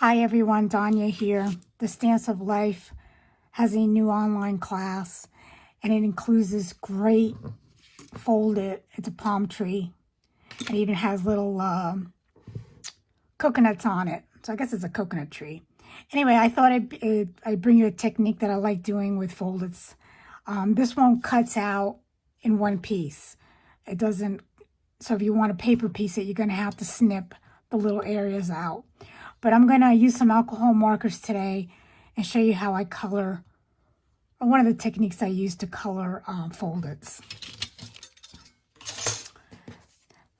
Hi everyone, Danya here. The Stance of Life has a new online class and it includes this great folded, it's a palm tree. It even has little coconuts on it. So I guess it's a coconut tree. Anyway, I thought I'd bring you a technique that I like doing with foldeds. This one cuts out in one piece. It doesn't, so if you want to paper piece it, you're going to have to snip the little areas out. But I'm going to use some alcohol markers today and show you how I color, or one of the techniques I use to color foldeds.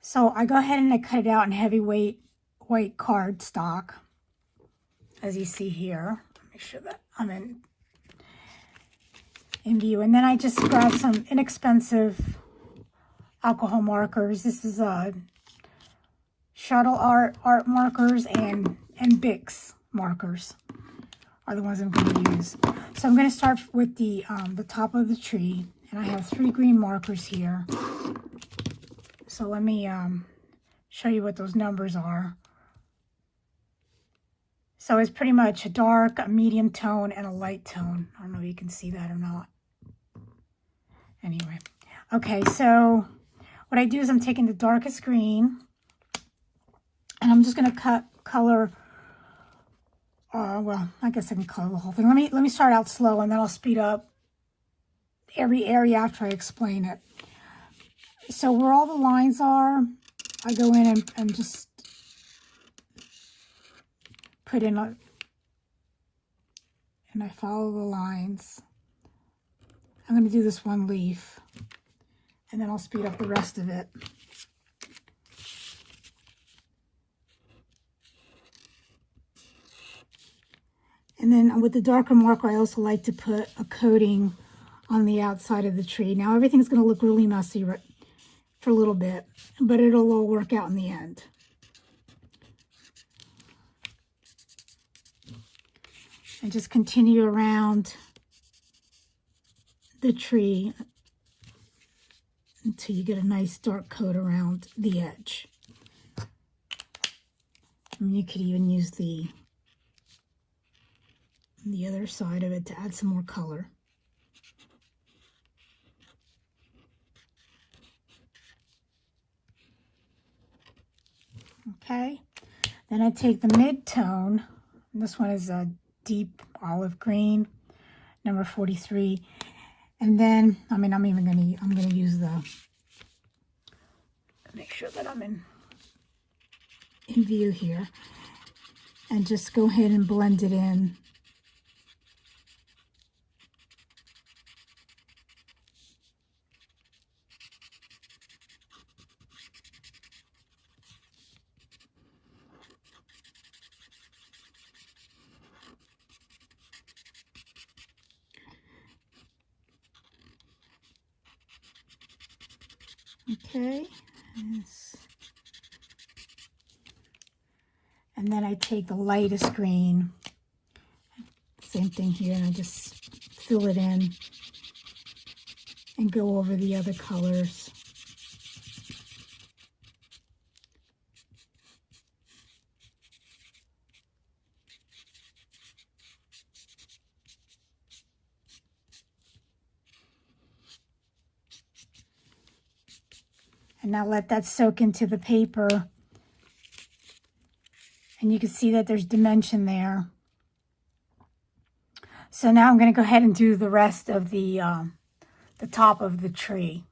So I go ahead and I cut it out in heavyweight white cardstock, as you see here. Make sure that I'm in view. And then I just grab some inexpensive alcohol markers. This is Shuttle Art markers and Bics markers are the ones I'm going to use. So I'm going to start with the top of the tree, and I have 3 green markers here. So let me show you what those numbers are. So it's pretty much a dark, a medium tone, and a light tone. I don't know if you can see that or not. Anyway, okay, so what I do is I'm taking the darkest green, and I'm just going to color. Well, I guess I can color the whole thing. Let me start out slow, and then I'll speed up every area after I explain it. So where all the lines are, I go in and just put in and I follow the lines. I'm going to do this one leaf, and then I'll speed up the rest of it. And then with the darker marker, I also like to put a coating on the outside of the tree. Now everything's going to look really messy for a little bit, but it'll all work out in the end. And just continue around the tree until you get a nice dark coat around the edge. And you could even use the other side of it to add some more color. Okay, then I take the mid-tone, and this one is a deep olive green, number 43, and then I'm gonna use make sure that I'm in view here, and just go ahead and blend it in. Okay, and then I take the lightest green, same thing here, and I just fill it in and go over the other colors. And now let that soak into the paper. And you can see that there's dimension there. So now I'm going to go ahead and do the rest of the top of the tree.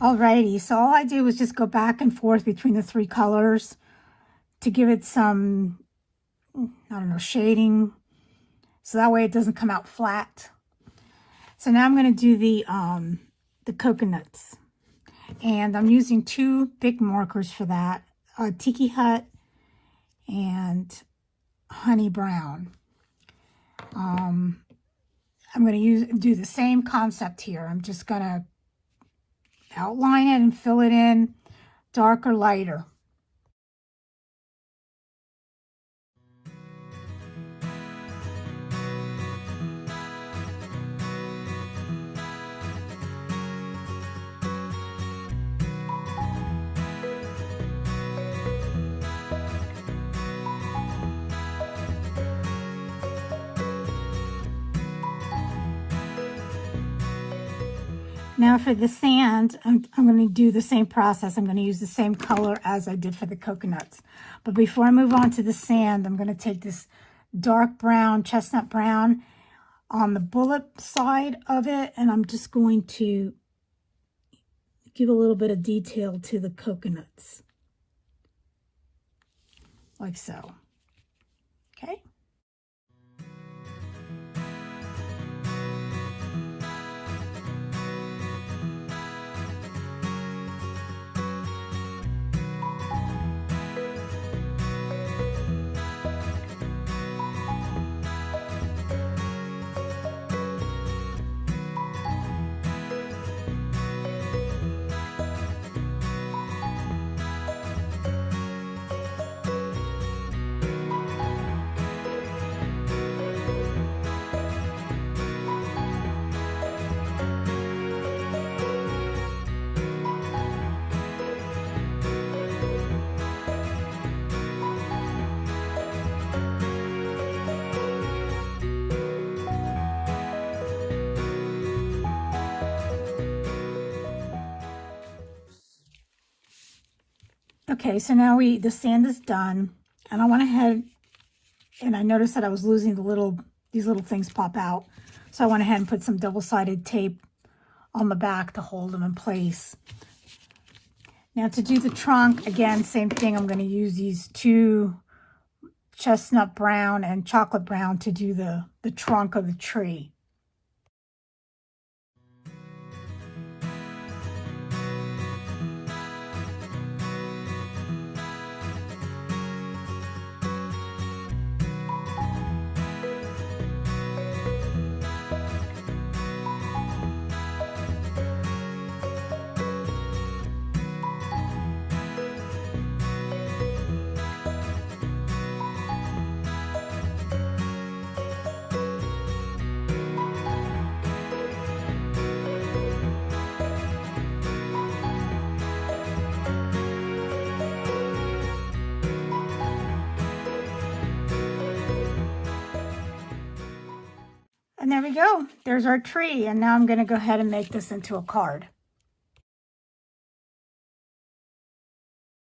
Alrighty, so all I did was just go back and forth between the 3 colors to give it some, I don't know, shading, so that way it doesn't come out flat. So now I'm going to do the coconuts. And I'm using 2 big markers for that. Tiki Hut and Honey Brown. I'm going to do the same concept here. I'm just going to outline it and fill it in dark or lighter. Now for the sand, I'm going to do the same process. I'm going to use the same color as I did for the coconuts. But before I move on to the sand, I'm going to take this dark brown, chestnut brown on the bullet side of it, and I'm just going to give a little bit of detail to the coconuts, like so. Okay. Okay, so now the sand is done, and I went ahead and I noticed that I was losing these little things pop out. So I went ahead and put some double-sided tape on the back to hold them in place. Now to do the trunk, again, same thing. I'm going to use these 2 chestnut brown and chocolate brown to do the trunk of the tree. And there we go. There's our tree. And now I'm going to go ahead and make this into a card.